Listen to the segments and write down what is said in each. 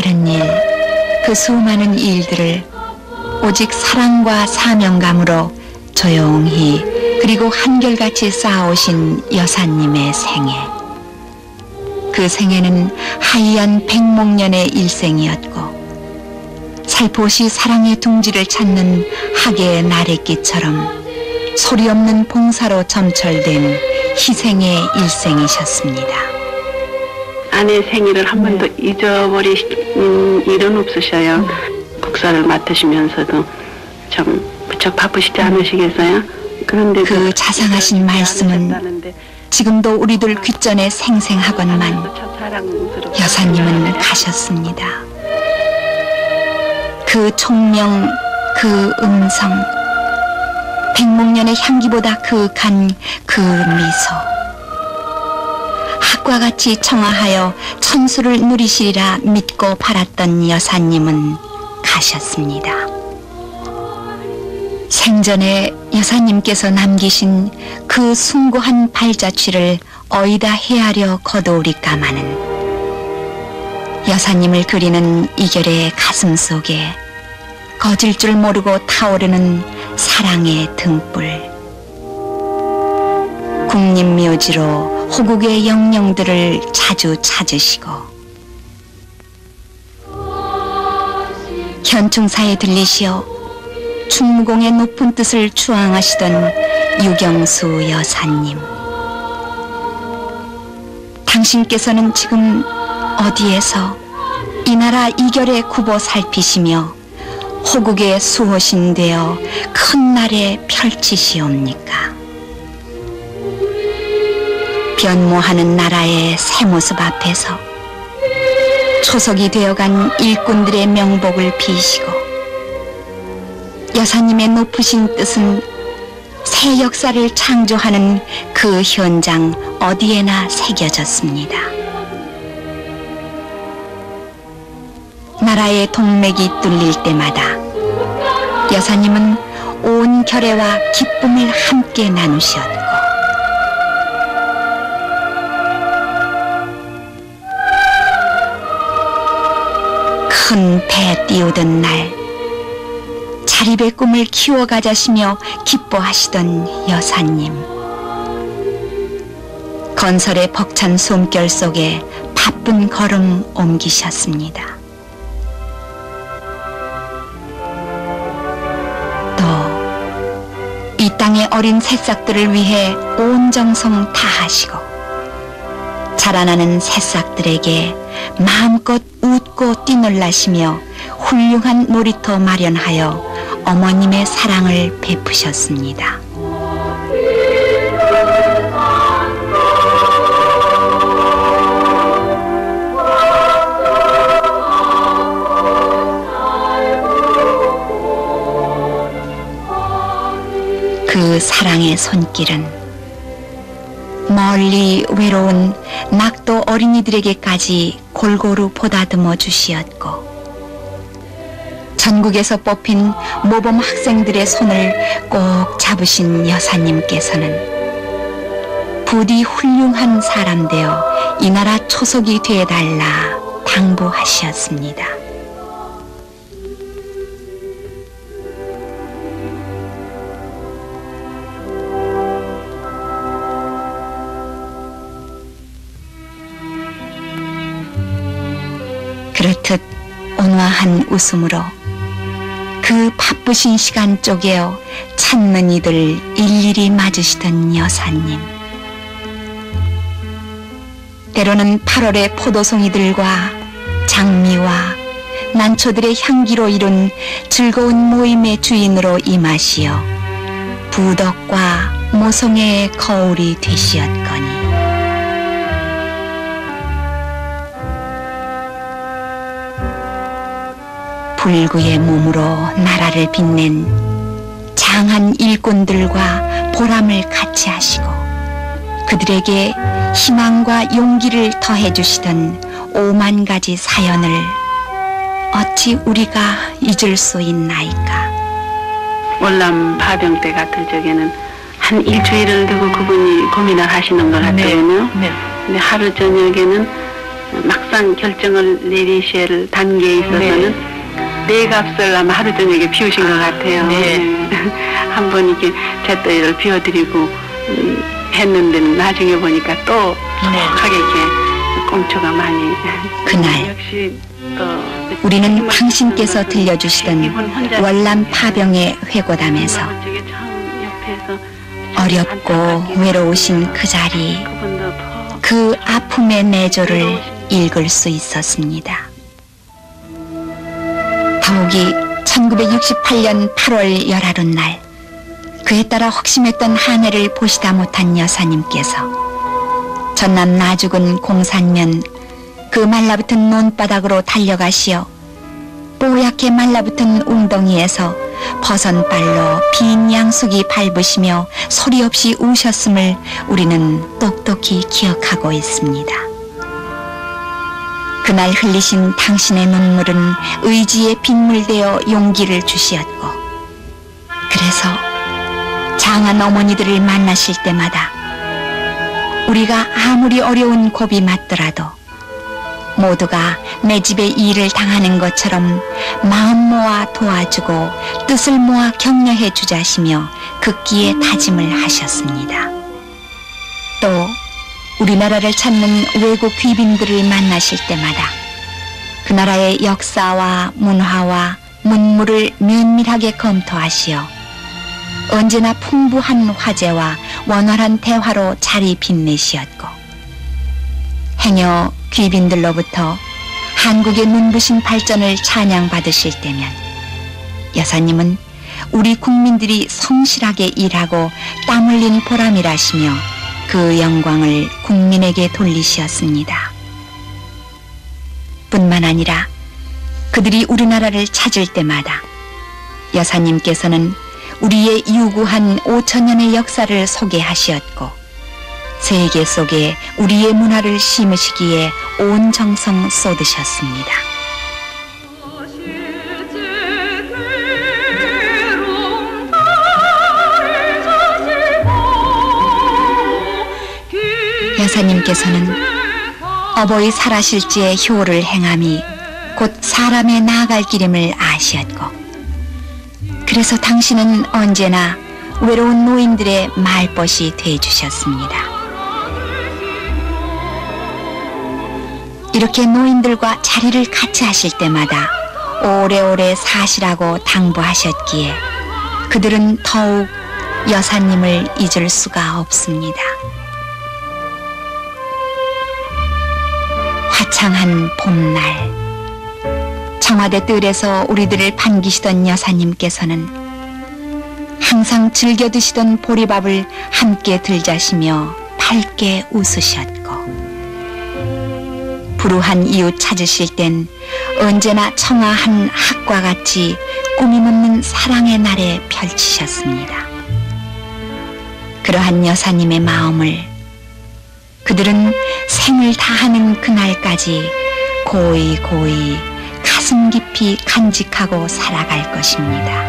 다른 일, 그 수많은 일들을 오직 사랑과 사명감으로 조용히 그리고 한결같이 쌓아오신 여사님의 생애. 그 생애는 하얀 백목년의 일생이었고 살포시 사랑의 둥지를 찾는 하계의 나래끼처럼 소리 없는 봉사로 점철된 희생의 일생이셨습니다. 아내 생일을 한 번도 잊어버리는 일은 없으셔요. 국사를 맡으시면서도 참 무척 바쁘시지 않으시겠어요? 그런데 그 자상하신 말씀은 지금도 우리들 귓전에 생생하건만 여사님은 가셨습니다. 그 총명, 그 음성, 백목년의 향기보다 그윽한 그 미소, 학과 같이 청아하여 천수를 누리시리라 믿고 바랐던 여사님은 가셨습니다. 생전에 여사님께서 남기신 그 숭고한 발자취를 어이다 헤아려 거두리까마는 여사님을 그리는 이결의 가슴 속에 거질 줄 모르고 타오르는 사랑의 등불, 국립묘지로 호국의 영령들을 자주 찾으시고 현충사에 들리시어 충무공의 높은 뜻을 추앙하시던 유경수 여사님, 당신께서는 지금 어디에서 이 나라 이결의 구보 살피시며 호국의 수호신 되어 큰 날에 펼치시옵니까? 변모하는 나라의 새 모습 앞에서 초석이 되어간 일꾼들의 명복을 비시고 여사님의 높으신 뜻은 새 역사를 창조하는 그 현장 어디에나 새겨졌습니다. 나라의 동맥이 뚫릴 때마다 여사님은 온 결애와 기쁨을 함께 나누셨고 큰 배 띄우던 날 자립의 꿈을 키워가자시며 기뻐하시던 여사님, 건설의 벅찬 숨결 속에 바쁜 걸음 옮기셨습니다. 이 땅의 어린 새싹들을 위해 온 정성 다하시고 자라나는 새싹들에게 마음껏 웃고 뛰놀라시며 훌륭한 놀이터 마련하여 어머님의 사랑을 베푸셨습니다. 그 사랑의 손길은 멀리 외로운 낙도 어린이들에게까지 골고루 보다듬어 주시었고 전국에서 뽑힌 모범 학생들의 손을 꼭 잡으신 여사님께서는 부디 훌륭한 사람 되어 이 나라 초석이 되어달라 당부하셨습니다. 그렇듯 온화한 웃음으로 그 바쁘신 시간 쪼개어 찾는 이들 일일이 맞으시던 여사님, 때로는 8월의 포도송이들과 장미와 난초들의 향기로 이룬 즐거운 모임의 주인으로 임하시어 부덕과 모성의 거울이 되시었거니 불구의 몸으로 나라를 빛낸 장한 일꾼들과 보람을 같이 하시고 그들에게 희망과 용기를 더해주시던 5만 가지 사연을 어찌 우리가 잊을 수 있나이까. 월남 파병 때 같을 적에는 한 일주일을 두고 그분이 고민을 하시는 것 같거든요. 네. 근데 하루 저녁에는 막상 결정을 내리셔야 할 단계에 있어서는 내 값을 아마 하루 저녁에 비우신 것 같아요. 네. 한번 이렇게 잿더리를 비워드리고 했는데는 나중에 보니까 또 톡하게 이렇게 꽁초가 많이. 그날 역시 또 우리는 당신께서 들려주시던 월남 파병의 회고담에서 어렵고 외로우신 그 자리, 그 아픔의 내조를 읽을 수 있었습니다. 더욱이 1968년 8월 열하룻날 그에 따라 혹심했던 한 해를 보시다 못한 여사님께서 전남 나죽은 공산면 그 말라붙은 논바닥으로 달려가시어 뽀얗게 말라붙은 웅덩이에서 버선발로 빈 양숙이 밟으시며 소리 없이 우셨음을 우리는 똑똑히 기억하고 있습니다. 그날 흘리신 당신의 눈물은 의지에 빗물되어 용기를 주시었고, 그래서 장한 어머니들을 만나실 때마다 우리가 아무리 어려운 고비 맞더라도 모두가 내 집의 일을 당하는 것처럼 마음 모아 도와주고 뜻을 모아 격려해 주자시며 극기에 다짐을 하셨습니다. 또 우리나라를 찾는 외국 귀빈들을 만나실 때마다 그 나라의 역사와 문화와 문물을 면밀하게 검토하시어 언제나 풍부한 화제와 원활한 대화로 자리 빛내시었고, 행여 귀빈들로부터 한국의 눈부신 발전을 찬양받으실 때면 여사님은 우리 국민들이 성실하게 일하고 땀 흘린 보람이라시며 그 영광을 국민에게 돌리시었습니다. 뿐만 아니라 그들이 우리나라를 찾을 때마다 여사님께서는 우리의 유구한 5천년의 역사를 소개하시었고, 세계 속에 우리의 문화를 심으시기에 온 정성 쏟으셨습니다. 여사님께서는 어버이 살아실지의 효를 행함이 곧 사람의 나아갈 길임을 아시었고, 그래서 당신은 언제나 외로운 노인들의 말벗이 되어주셨습니다. 이렇게 노인들과 자리를 같이 하실 때마다 오래오래 사시라고 당부하셨기에 그들은 더욱 여사님을 잊을 수가 없습니다. 화창한 봄날, 청와대 뜰에서 우리들을 반기시던 여사님께서는 항상 즐겨 드시던 보리밥을 함께 들자시며 밝게 웃으셨고, 불우한 이웃 찾으실 땐 언제나 청아한 학과 같이 꾸밈없는 사랑의 날에 펼치셨습니다. 그러한 여사님의 마음을 그들은 생을 다하는 그날까지 고이 가슴 깊이 간직하고 살아갈 것입니다.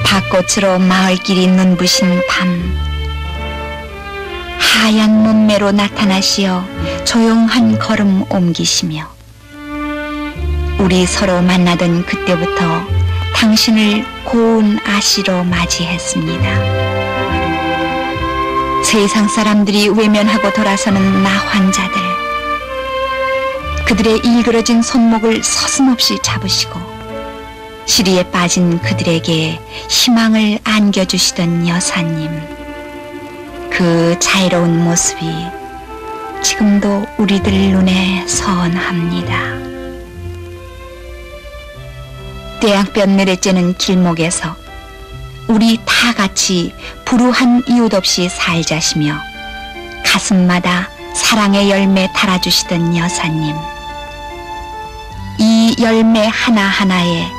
밭꽃으로 마을길이 눈부신 밤, 하얀 몸매로 나타나시어 조용한 걸음 옮기시며 우리 서로 만나던 그때부터 당신을 고운 아씨로 맞이했습니다. 세상 사람들이 외면하고 돌아서는 나 환자들, 그들의 일그러진 손목을 서슴없이 잡으시고 시리에 빠진 그들에게 희망을 안겨주시던 여사님, 그 자애로운 모습이 지금도 우리들 눈에 선합니다. 떼약볕 내려쬐는 길목에서 우리 다 같이 불우한 이웃 없이 살자시며 가슴마다 사랑의 열매 달아주시던 여사님, 이 열매 하나하나에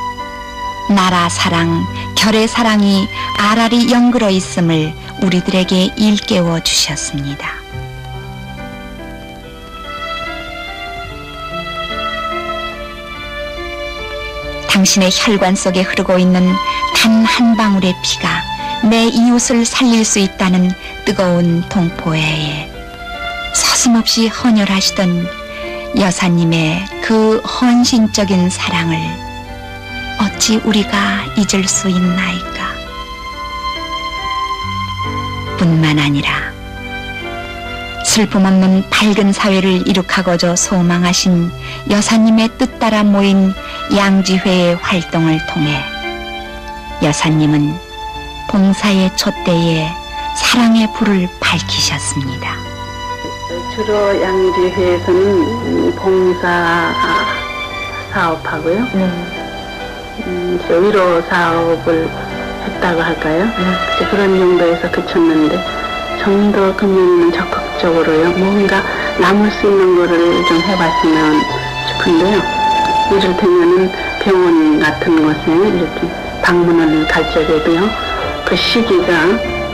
나라 사랑, 결의 사랑이 알알이 연그러 있음을 우리들에게 일깨워 주셨습니다. 당신의 혈관 속에 흐르고 있는 단 한 방울의 피가 내 이웃을 살릴 수 있다는 뜨거운 동포애에 서슴없이 헌혈하시던 여사님의 그 헌신적인 사랑을 어찌 우리가 잊을 수 있나이까. 뿐만 아니라 슬픔 없는 밝은 사회를 이룩하고자 소망하신 여사님의 뜻 따라 모인 양지회의 활동을 통해 여사님은 봉사의 촛대에 사랑의 불을 밝히셨습니다. 주로 양지회에서는 봉사 사업하고요. 위로 사업을 했다고 할까요? 그런 정도에서 그쳤는데 좀 더 금년에는 적극적으로요. 뭔가 남을 수 있는 거를 좀 해봤으면 싶은데요. 이를테면은 병원 같은 곳에 이렇게 방문을 갈 적에도요. 그 시기가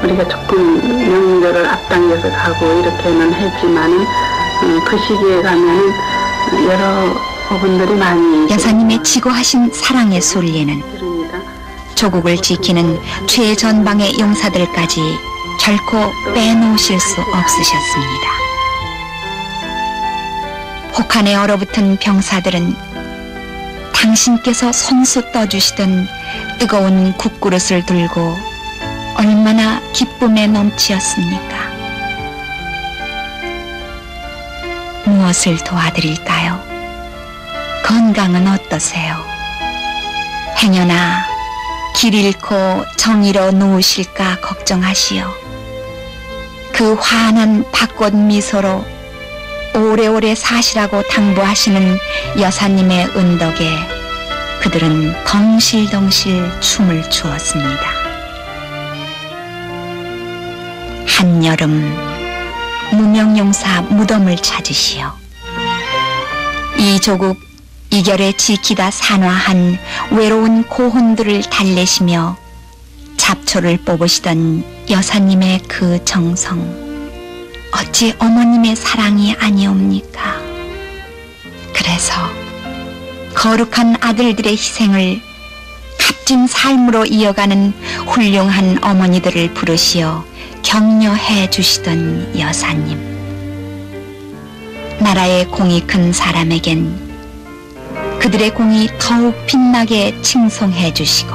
우리가 조금 명절을 앞당겨서 가고 이렇게는 했지만은 그 시기에 가면은 여러 분들이 많이 여사님의 지고하신 사랑의 순리는 조국을 지키는 최전방의 용사들까지 결코 빼놓으실 수 없으셨습니다. 혹한에 얼어붙은 병사들은 당신께서 손수 떠주시던 뜨거운 국그릇을 들고 얼마나 기쁨에 넘치었습니까? 무엇을 도와드릴까요? 건강은 어떠세요? 행여나 길 잃고 정의로 누우실까 걱정하시오. 그 환한 벚꽃 미소로 오래오래 사시라고 당부하시는 여사님의 은덕에 그들은 덩실덩실 춤을 추었습니다. 한여름 무명용사 무덤을 찾으시오. 이 조국 이결에 지키다 산화한 외로운 고혼들을 달래시며 잡초를 뽑으시던 여사님의 그 정성, 어찌 어머님의 사랑이 아니옵니까? 그래서 거룩한 아들들의 희생을 값진 삶으로 이어가는 훌륭한 어머니들을 부르시어 격려해 주시던 여사님. 나라의 공이 큰 사람에겐 그들의 공이 더욱 빛나게 칭송해 주시고,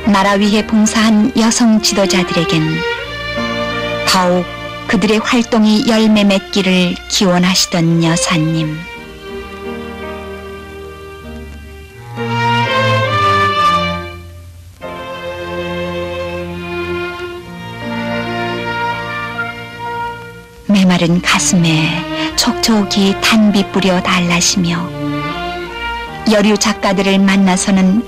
나라 위해 봉사한 여성 지도자들에겐 더욱 그들의 활동이 열매 맺기를 기원하시던 여사님. 메마른 가슴에 촉촉이 단비 뿌려 달라시며 여류 작가들을 만나서는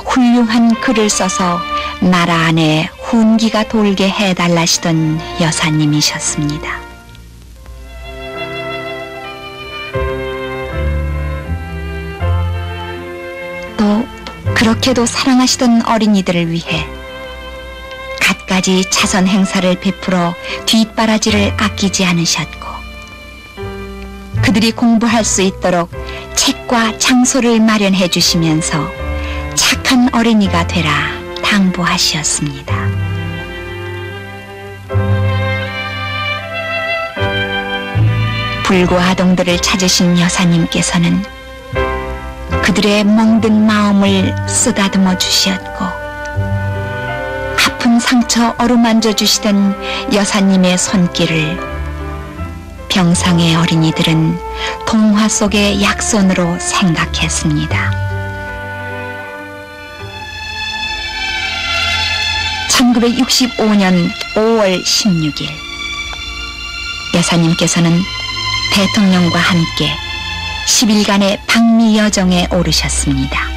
훌륭한 글을 써서 나라 안에 훈기가 돌게 해달라시던 여사님이셨습니다. 또 그렇게도 사랑하시던 어린이들을 위해 갖가지 자선 행사를 베풀어 뒷바라지를 아끼지 않으셨고, 그들이 공부할 수 있도록 책과 장소를 마련해 주시면서 착한 어린이가 되라 당부하시었습니다. 불구아동들을 찾으신 여사님께서는 그들의 멍든 마음을 쓰다듬어 주셨고, 아픈 상처 어루만져 주시던 여사님의 손길을 병상의 어린이들은 동화 속의 약손으로 생각했습니다. 1965년 5월 16일 여사님께서는 대통령과 함께 10일간의 방미 여정에 오르셨습니다.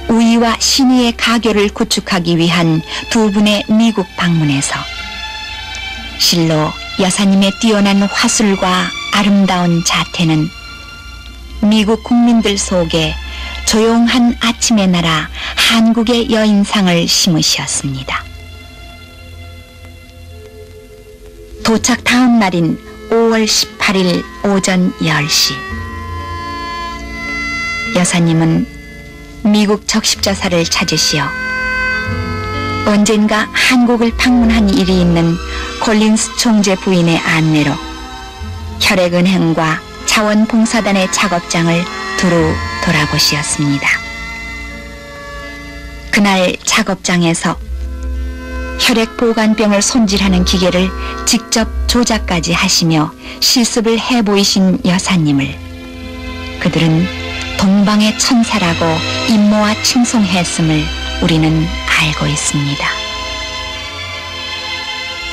우위와 신의의 가교를 구축하기 위한 두 분의 미국 방문에서 실로 여사님의 뛰어난 화술과 아름다운 자태는 미국 국민들 속에 조용한 아침의 나라 한국의 여인상을 심으셨습니다. 도착 다음 날인 5월 18일 오전 10시 여사님은 미국 적십자사를 찾으시어 언젠가 한국을 방문한 일이 있는 콜린스 총재 부인의 안내로 혈액은행과 자원봉사단의 작업장을 두루 돌아보시었습니다. 그날 작업장에서 혈액보관병을 손질하는 기계를 직접 조작까지 하시며 실습을 해보이신 여사님을 그들은 동방의 천사라고 임모와 칭송했음을 우리는 알고 있습니다.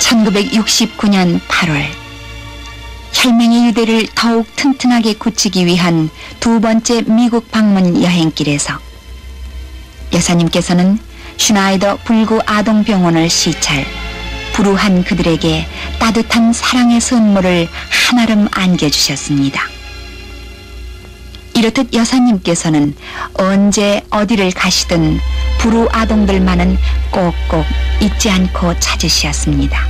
1969년 8월 혈맹의 유대를 더욱 튼튼하게 굳히기 위한 두 번째 미국 방문 여행길에서 여사님께서는 슈나이더 불구 아동병원을 시찰, 불우한 그들에게 따뜻한 사랑의 선물을 한아름 안겨주셨습니다. 이렇듯 여사님께서는 언제 어디를 가시든 불우 아동들만은 꼭꼭 잊지 않고 찾으셨습니다.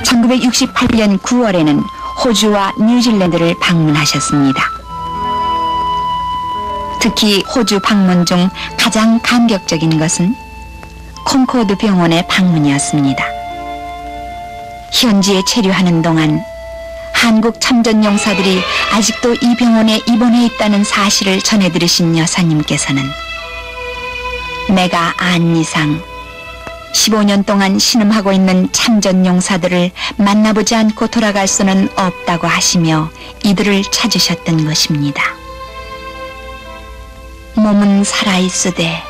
(1968년 9월에는) 호주와 뉴질랜드를 방문하셨습니다. 특히 호주 방문 중 가장 감격적인 것은 콩코드 병원의 방문이었습니다. 현지에 체류하는 동안 한국 참전용사들이 아직도 이 병원에 입원해 있다는 사실을 전해 들으신 여사님께서는 내가 안 이상 15년 동안 신음하고 있는 참전용사들을 만나보지 않고 돌아갈 수는 없다고 하시며 이들을 찾으셨던 것입니다. 몸은 살아있으되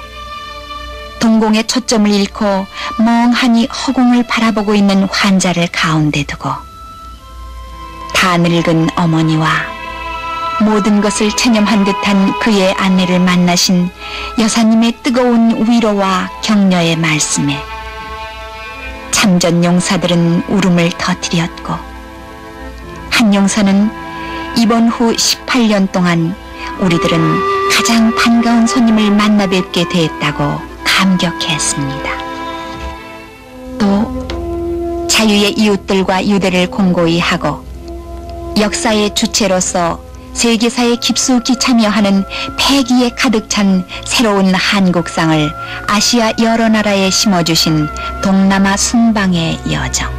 동공의 초점을 잃고 멍하니 허공을 바라보고 있는 환자를 가운데 두고 다 늙은 어머니와 모든 것을 체념한 듯한 그의 아내를 만나신 여사님의 뜨거운 위로와 격려의 말씀에 참전 용사들은 울음을 터뜨렸고 한 용사는 입원 후 18년 동안 우리들은 가장 반가운 손님을 만나 뵙게 됐다고 감격했습니다. 또 자유의 이웃들과 유대를 공고히 하고 역사의 주체로서 세계사에 깊숙이 참여하는 패기에 가득 찬 새로운 한국상을 아시아 여러 나라에 심어주신 동남아 순방의 여정.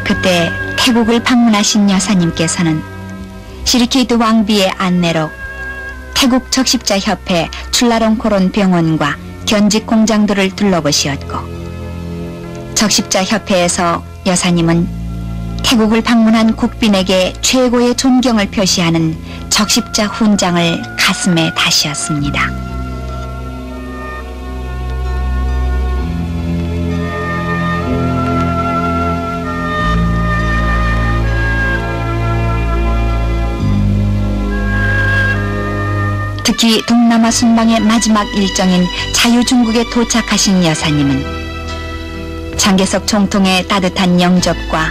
그때 태국을 방문하신 여사님께서는 시리케이트 왕비의 안내로 태국 적십자협회 출라롱코론 병원과 견직 공장들을 둘러보시었고 적십자협회에서 여사님은 태국을 방문한 국빈에게 최고의 존경을 표시하는 적십자 훈장을 가슴에 다시었습니다. 특히 동남아 순방의 마지막 일정인 자유중국에 도착하신 여사님은 장개석 총통의 따뜻한 영접과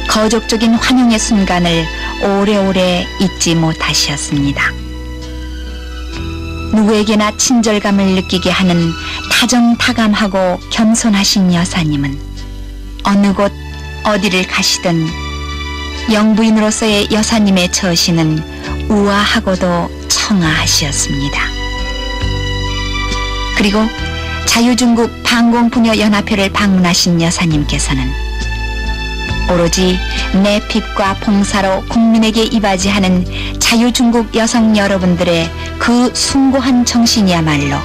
거족적인 환영의 순간을 오래오래 잊지 못하셨습니다. 누구에게나 친절감을 느끼게 하는 다정다감하고 겸손하신 여사님은 어느 곳 어디를 가시든 영부인으로서의 여사님의 처시는 우아하고도 청아하시었습니다. 그리고 자유중국 방공부녀연합회를 방문하신 여사님께서는 오로지 내 핍과 봉사로 국민에게 이바지하는 자유중국 여성 여러분들의 그 숭고한 정신이야말로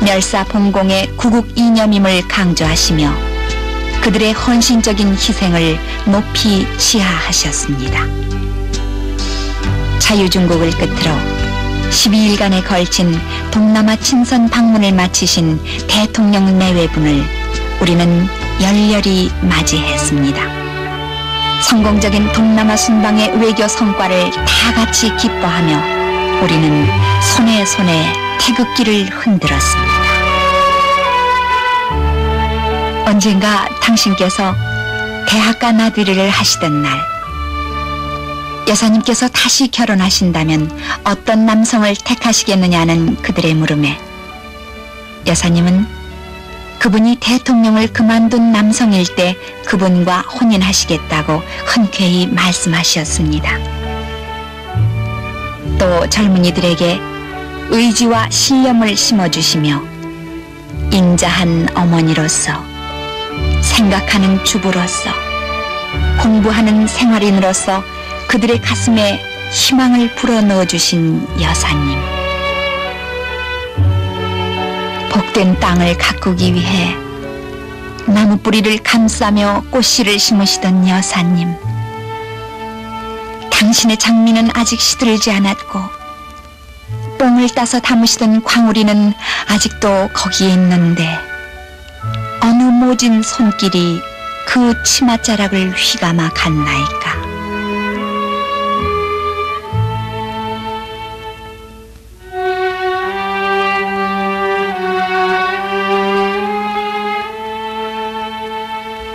멸사봉공의 구국 이념임을 강조하시며 그들의 헌신적인 희생을 높이 시하하셨습니다. 자유중국을 끝으로 12일간에 걸친 동남아 친선 방문을 마치신 대통령 내외분을 우리는 열렬히 맞이했습니다. 성공적인 동남아 순방의 외교 성과를 다 같이 기뻐하며 우리는 손에 손에 태극기를 흔들었습니다. 언젠가 당신께서 대학가 나들이를 하시던 날 여사님께서 다시 결혼하신다면 어떤 남성을 택하시겠느냐는 그들의 물음에 여사님은 그분이 대통령을 그만둔 남성일 때 그분과 혼인하시겠다고 흔쾌히 말씀하셨습니다. 또 젊은이들에게 의지와 신념을 심어주시며 인자한 어머니로서, 생각하는 주부로서, 공부하는 생활인으로서 그들의 가슴에 희망을 불어넣어 주신 여사님. 복된 땅을 가꾸기 위해 나무 뿌리를 감싸며 꽃씨를 심으시던 여사님. 당신의 장미는 아직 시들지 않았고 뽕을 따서 담으시던 광우리는 아직도 거기에 있는데 어느 모진 손길이 그 치맛자락을 휘감아 갔나이까.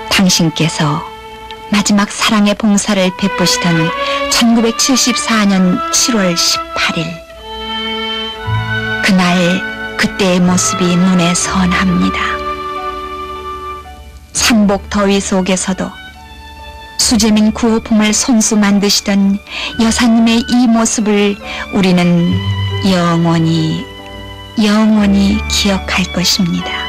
당신께서 마지막 사랑의 봉사를 베푸시던 1974년 7월 18일 그날 그때의 모습이 눈에 선합니다. 삼복 더위 속에서도 수제민 구호품을 손수 만드시던 여사님의 이 모습을 우리는 영원히 기억할 것입니다.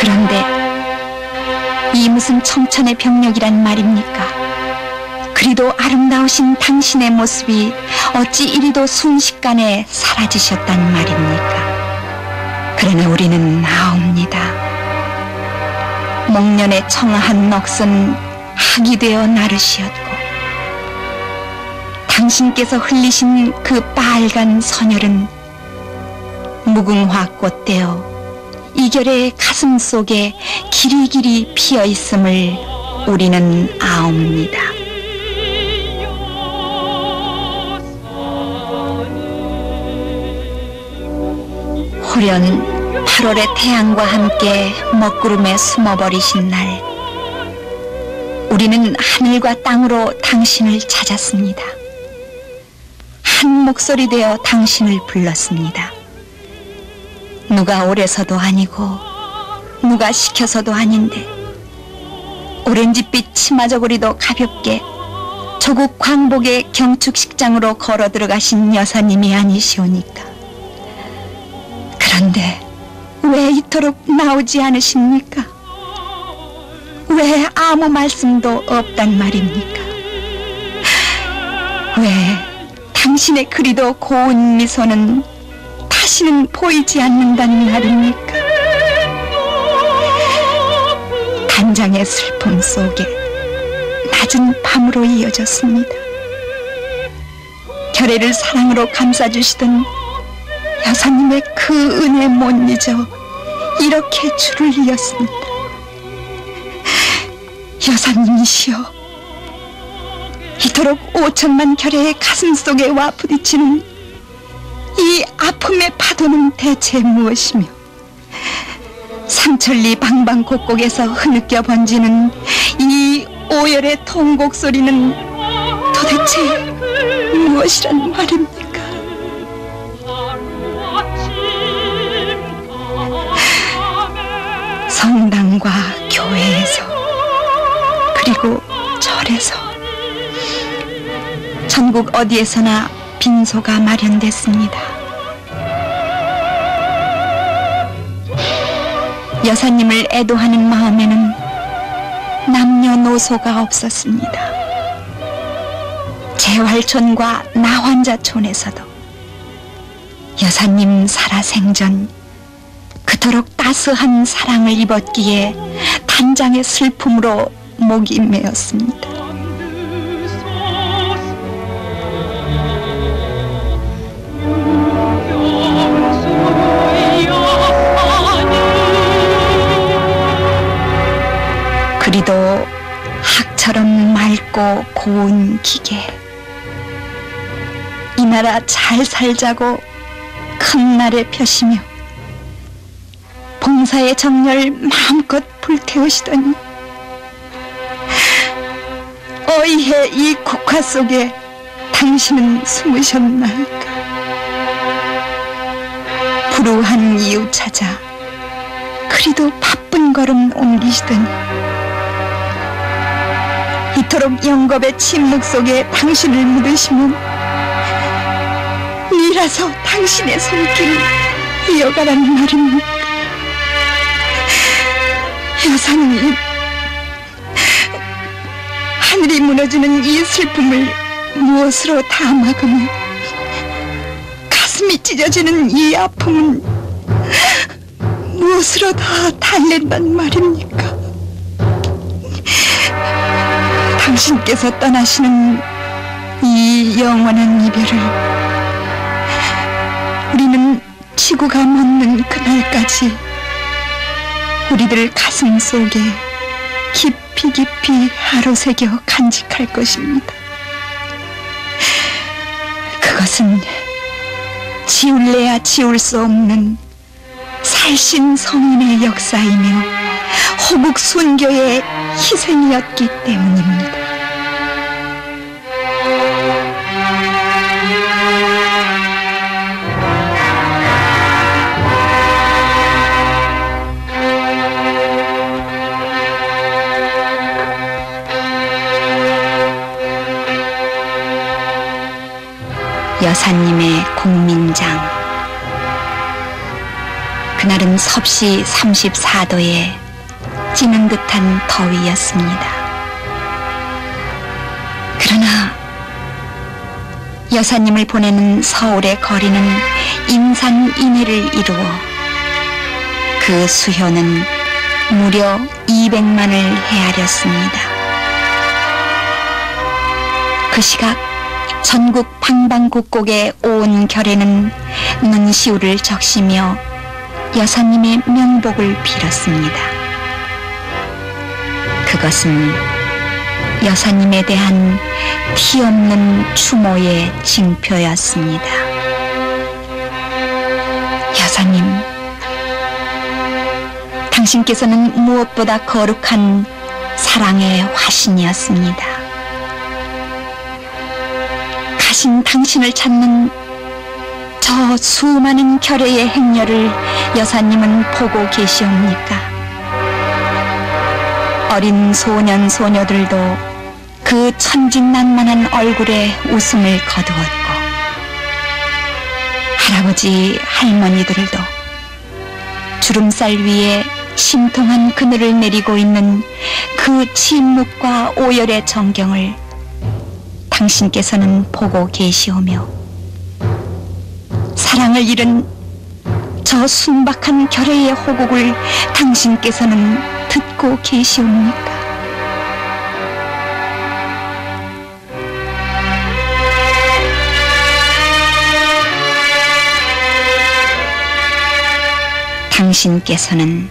그런데 이 무슨 청천의 병력이란 말입니까? 그리도 아름다우신 당신의 모습이 어찌 이리도 순식간에 사라지셨단 말입니까? 그러나 우리는 아옵니다. 목련에 청아한 넋은 학이 되어 나르시었고 당신께서 흘리신 그 빨간 선혈은 무궁화 꽃되어 이결의 가슴 속에 길이길이 피어 있음을 우리는 아옵니다. 호련 8월의 태양과 함께 먹구름에 숨어버리신 날, 우리는 하늘과 땅으로 당신을 찾았습니다. 한 목소리 되어 당신을 불렀습니다. 누가 오래서도 아니고 누가 시켜서도 아닌데 오렌지빛 치마저고리도 가볍게 조국 광복의 경축식장으로 걸어 들어가신 여사님이 아니시오니까. 그런데 왜 이토록 나오지 않으십니까? 왜 아무 말씀도 없단 말입니까? 왜 당신의 그리도 고운 미소는 다시는 보이지 않는다는 말입니까? 단장의 슬픔 속에 낮은 밤으로 이어졌습니다. 결의를 사랑으로 감싸주시던 여사님의 그 은혜 못 잊어 이렇게 줄을 이었습니다. 여사님이시여, 이토록 5천만 결의의 가슴 속에 와 부딪히는 이 아픔의 파도는 대체 무엇이며 삼천리 방방곡곡에서 흐느껴 번지는 이 오열의 통곡 소리는 도대체 무엇이란 말입니까? 성당과 교회에서 그리고 절에서 전국 어디에서나 빈소가 마련됐습니다. 여사님을 애도하는 마음에는 남녀노소가 없었습니다. 재활촌과 나환자촌에서도 여사님 살아생전 그토록 따스한 사랑을 입었기에 단장의 슬픔으로 목이 메었습니다. 그리도 학처럼 맑고 넓고 고운 기계. 이 나라 잘 살자고 큰 날에 펴시며 봉사의 정열 마음껏 불태우시더니 어이해 이 국화 속에 당신은 숨으셨나이까. 불우한 이유 찾아 그리도 바쁜 걸음 옮기시더니 이토록 영겁의 침묵 속에 당신을 묻으시면 미라서 당신의 손길 이어가라는 말입니까? 여사님, 하늘이 무너지는 이 슬픔을 무엇으로 다 막으며 가슴이 찢어지는 이 아픔은 무엇으로 다 달랜단 말입니까? 당신께서 떠나시는 이 영원한 이별을 우리는 지구가 멎는 그날까지 우리들 가슴 속에 깊이 깊이 하루새겨 간직할 것입니다. 그것은 지울래야 지울 수 없는 살신 성인의 역사이며 호국 순교의 희생이었기 때문입니다. 여사님의 국민장. 그날은 섭씨 34도에 찌는 듯한 더위였습니다. 그러나 여사님을 보내는 서울의 거리는 인산 인해를 이루어 그 수효는 무려 200만을 헤아렸습니다. 그 시각 전국 방방곡곡의 온 결에는 눈시울을 적시며 여사님의 명복을 빌었습니다. 그것은 여사님에 대한 티없는 추모의 징표였습니다. 여사님, 당신께서는 무엇보다 거룩한 사랑의 화신이었습니다. 가신 당신을 찾는 저 수많은 결의의 행렬을 여사님은 보고 계시옵니까? 어린 소년 소녀들도 그 천진난만한 얼굴에 웃음을 거두었고 할아버지 할머니들도 주름살 위에 심통한 그늘을 내리고 있는 그 침묵과 오열의 정경을 당신께서는 보고 계시오며 사랑을 잃은 저 순박한 결의의 호곡을 당신께서는 듣고 계시옵니까? 당신께서는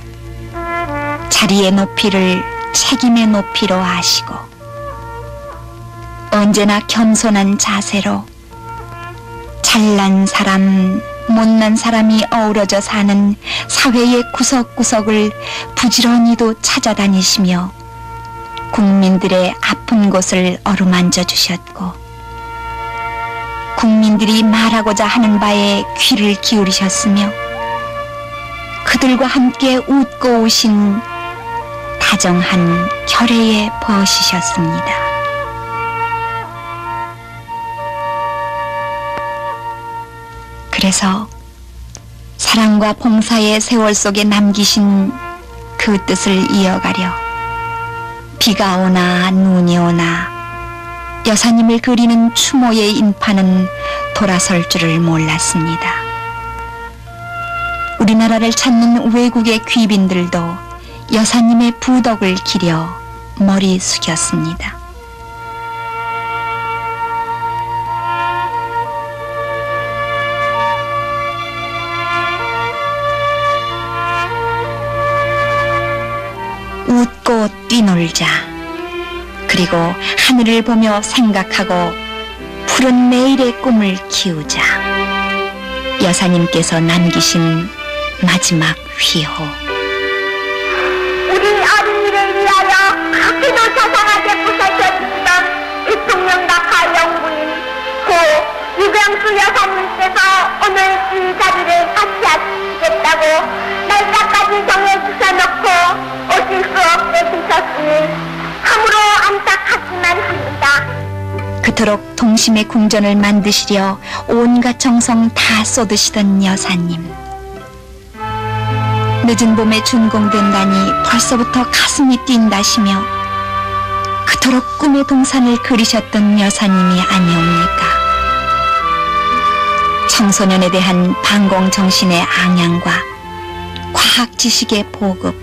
자리의 높이를 책임의 높이로 아시고 언제나 겸손한 자세로 잘난 사람, 못난 사람이 어우러져 사는 사회의 구석구석을 부지런히도 찾아다니시며 국민들의 아픈 곳을 어루만져 주셨고 국민들이 말하고자 하는 바에 귀를 기울이셨으며 그들과 함께 웃고 오신 다정한 결의의 벗이셨습니다. 그래서 사랑과 봉사의 세월 속에 남기신 그 뜻을 이어가려 비가 오나 눈이 오나 여사님을 그리는 추모의 인파는 돌아설 줄을 몰랐습니다. 우리나라를 찾는 외국의 귀빈들도 여사님의 부덕을 기려 머리 숙였습니다. 웃고 뛰놀자, 그리고 하늘을 보며 생각하고 푸른 내일의 꿈을 키우자. 여사님께서 남기신 마지막 휘호. 우리 어린이를 위하여 그렇게도 자상하게 부사셨던 대통령과 가영부인 고 유병수 여사님께서 오늘 이 자리를 같이 하시겠다고 날짜까지 정해주셔놓고 오실 수 없게 되셨으니 참으로 안타깝기만 합니다. 그토록 동심의 궁전을 만드시려 온갖 정성 다 쏟으시던 여사님. 늦은 봄에 준공된다니 벌써부터 가슴이 뛴다시며 그토록 꿈의 동산을 그리셨던 여사님이 아니옵니까? 청소년에 대한 반공정신의 앙양과 과학 지식의 보급,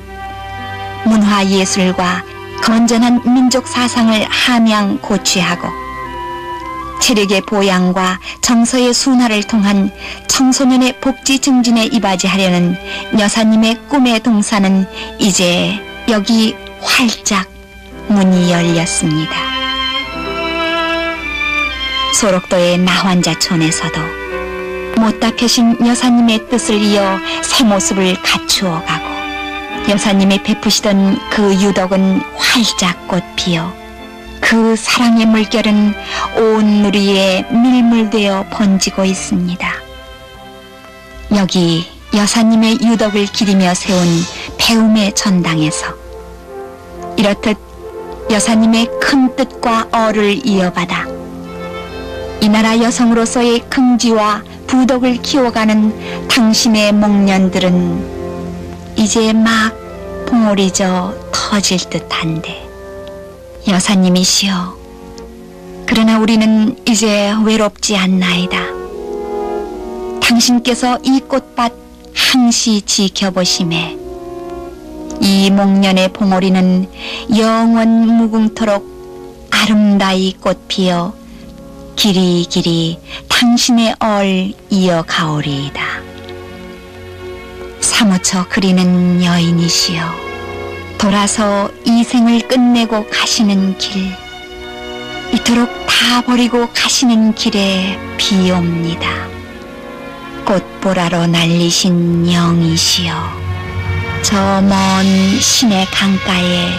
문화예술과 건전한 민족 사상을 함양 고취하고 체력의 보양과 정서의 순화를 통한 청소년의 복지 증진에 이바지하려는 여사님의 꿈의 동산은 이제 여기 활짝 문이 열렸습니다. 소록도의 나환자촌에서도 못다 펴신 여사님의 뜻을 이어 새 모습을 갖추어가고 여사님이 베푸시던 그 유덕은 활짝 꽃피어 그 사랑의 물결은 온 누리에 밀물되어 번지고 있습니다. 여기 여사님의 유덕을 기리며 세운 배움의 전당에서 이렇듯 여사님의 큰 뜻과 어를 이어받아 이 나라 여성으로서의 긍지와 부덕을 키워가는 당신의 목련들은 이제 막 봉오리 져 터질 듯한데 여사님이시여, 그러나 우리는 이제 외롭지 않나이다. 당신께서 이 꽃밭 항시 지켜보심에 이 목련의 봉오리는 영원 무궁토록 아름다이 꽃피어 길이길이 당신의 얼 이어가오리이다. 사무쳐 그리는 여인이시여, 돌아서 이 생을 끝내고 가시는 길, 이토록 다 버리고 가시는 길에 비옵니다. 꽃보라로 날리신 영이시여, 저 먼 신의 강가에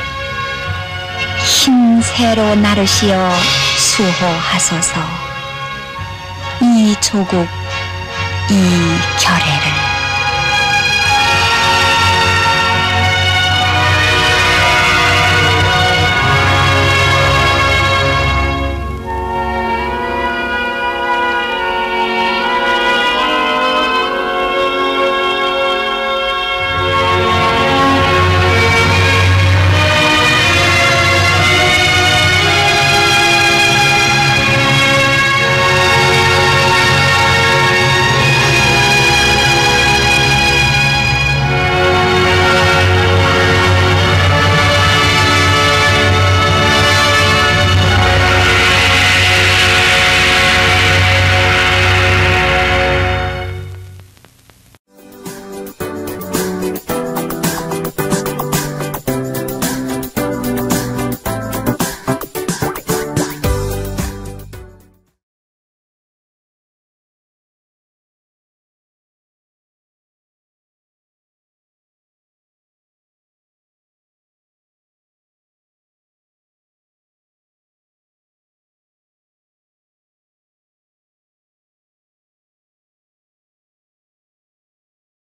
흰 새로 나르시어 수호하소서. 이 조국 이 결애를